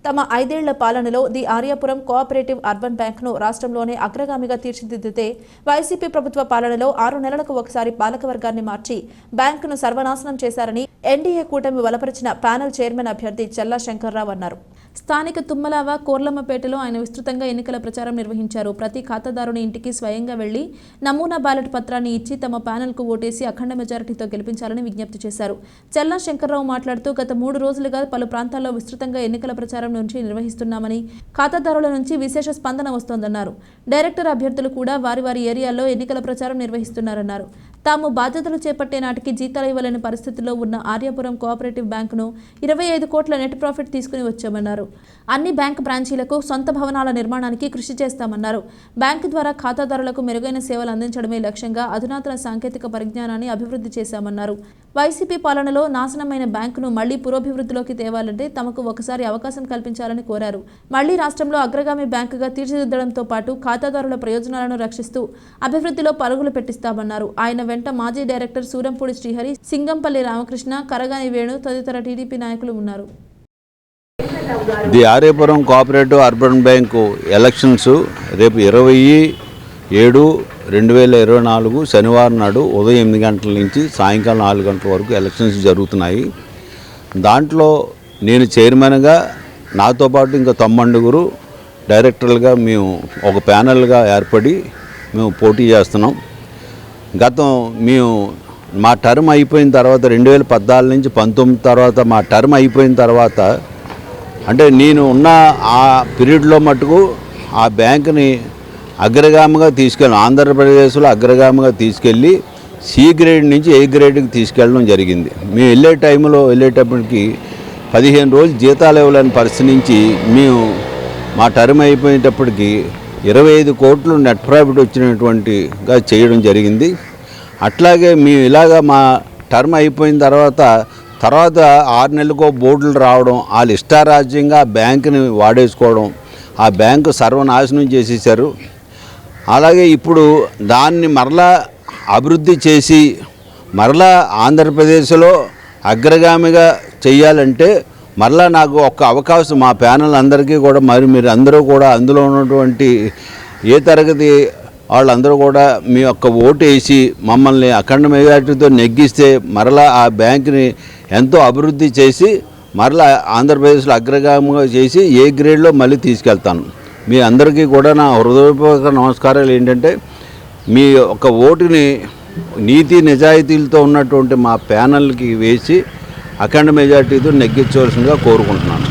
తమ 5 ఏళ్ల పాలనలో ది ఆర్యాపురం కోఆపరేటివ్ అర్బన్ బ్యాంక్ను రాష్ట్రంలోనే అగ్రగామిగా తీర్చిదిద్దితే వైసీపీ ప్రభుత్వ పాలనలో 6 నెలలకు ఒకసారి పాలకవర్గాన్ని మార్చి బ్యాంకును సర్వనాశనం చేశారని ఎన్డీఏ కూటమి బలపరిచిన ప్యానెల్ చైర్మన్ అభ్యర్థి చల్లా శంకర్రావు అన్నారు. స్థానిక తుమ్మలావ కోర్లమ్మపేటలో ఆయన విస్తృతంగా ఎన్నికల ప్రచారం నిర్వహించారు. ప్రతి ఖాతాదారుని ఇంటికి స్వయంగా వెళ్లి నమూనా బ్యాలెట్ పత్రాన్ని ఇచ్చి తమ ప్యానెల్కు ఓటేసి అఖండ మెజారిటీతో గెలిపించాలని విజ్ఞప్తి చేశారు. చల్లా శంకర్రావు మాట్లాడుతూ గత 3 రోజులుగా పలు ప్రాంతాల్లో విస్తృతంగా ఎన్నికల ప్రచారం నుంచి నిర్వహిస్తున్నామని, ఖాతాదారుల నుంచి విశేష స్పందన వస్తోందన్నారు. డైరెక్టర్ అభ్యర్థులు కూడా వారి వారి ఏరియాల్లో ఎన్నికల ప్రచారం నిర్వహిస్తున్నారన్నారు. తాము బాధ్యతలు చేపట్టే నాటికి జీతాలు ఇవ్వలేని పరిస్థితుల్లో ఉన్న ఆర్యాపురం కోఆపరేటివ్ బ్యాంకును 25 కోట్ల నెట్ ప్రాఫిట్ తీసుకుని వచ్చామన్నారు. అన్ని బ్యాంకు బ్రాంచీలకు సొంత భవనాల నిర్మాణానికి కృషి చేస్తామన్నారు. బ్యాంకు ద్వారా ఖాతాదారులకు మెరుగైన సేవలు అందించడమే లక్ష్యంగా అధునాతన సాంకేతిక పరిజ్ఞానాన్ని అభివృద్ధి చేశామన్నారు. వైసీపీ పాలనలో నాశనమైన బ్యాంకును మళ్లీ పురోభివృద్ధిలోకి తేవాలంటే తమకు ఒకసారి అవకాశం కల్పించాలని కోరారు. మళ్లీ రాష్ట్రంలో అగ్రగామి బ్యాంకుగా తీర్చిదిద్దడంతో పాటు ఖాతాదారుల ప్రయోజనాలను రక్షిస్తూ అభివృద్ధిలో పరుగులు పెట్టిస్తామన్నారు. ఆయన వెంట మాజీ డైరెక్టర్ సూరంపూడి శ్రీహరి, సింగంపల్లి రామకృష్ణ, కరగాని వేణు తదితర టీడీపీ నాయకులు ఉన్నారు. The Aryapuram cooperative urban bank elections రేపు 20/7/2024 శనివారం నాడు ఉదయం 8 గంటల నుంచి సాయంకాలం 4 గంటల వరకు ఎలక్షన్స్ జరుగుతున్నాయి. దాంట్లో నేను చైర్మన్గా, నాతో పాటు ఇంకా 9 డైరెక్టర్లుగా మేము ఒక ప్యానెల్గా ఏర్పడి మేము పోటీ చేస్తున్నాం. మేము మా టర్మ్ అయిపోయిన తర్వాత 2014 నుంచి 19 తర్వాత మా టర్మ్ అయిపోయిన తర్వాత, అంటే నేను ఉన్న ఆ పీరియడ్లో మటుకు ఆ బ్యాంకుని అగ్రగామిగా ఆంధ్రప్రదేశ్లో అగ్రగామిగా తీసుకెళ్ళి సి గ్రేడ్ నుంచి ఏ గ్రేడ్కి తీసుకెళ్ళడం జరిగింది. మేము వెళ్ళేటప్పటికి 15 రోజులు జీతాలు ఇవ్వలేని పరిస్థితి నుంచి మేము మా టర్మ్ అయిపోయేటప్పటికి 25 కోట్లు నెట్ ప్రాఫిట్ వచ్చినటువంటిగా చేయడం జరిగింది. అట్లాగే మేము ఇలాగా మా టర్మ్ అయిపోయిన తర్వాత 6 నెలలకో బోర్డులు రావడం, వాళ్ళు ఇష్టారాజ్యంగా బ్యాంకుని వాడేసుకోవడం, ఆ బ్యాంకు సర్వనాశనం చేసేసారు. అలాగే ఇప్పుడు దాన్ని మరలా అభివృద్ధి చేసి మరలా ఆంధ్రప్రదేశ్లో అగ్రగామిగా చేయాలంటే మరలా నాకు ఒక అవకాశం, మా ప్యానెల్ అందరికీ కూడా, మరి మీరు అందరూ కూడా అందులో ఉన్నటువంటి ఏ తరగతి వాళ్ళందరూ కూడా మీ యొక్క ఓటు వేసి మమ్మల్ని అఖండ మెజారిటీతో నెగ్గిస్తే మరలా ఆ బ్యాంకుని ఎంతో అభివృద్ధి చేసి మరలా ఆంధ్రప్రదేశ్లో అగ్రగామిగా చేసి ఏ గ్రేడ్లో మళ్ళీ తీసుకెళ్తాను. మీ అందరికీ కూడా నా హృదయపూర్వక నమస్కారాలు. ఏంటంటే మీ యొక్క ఓటుని నీతి నిజాయితీలతో ఉన్నటువంటి మా ప్యానెల్కి వేసి అఖండ మెజారిటీతో నెగ్గించవలసిందిగా కోరుకుంటున్నాను.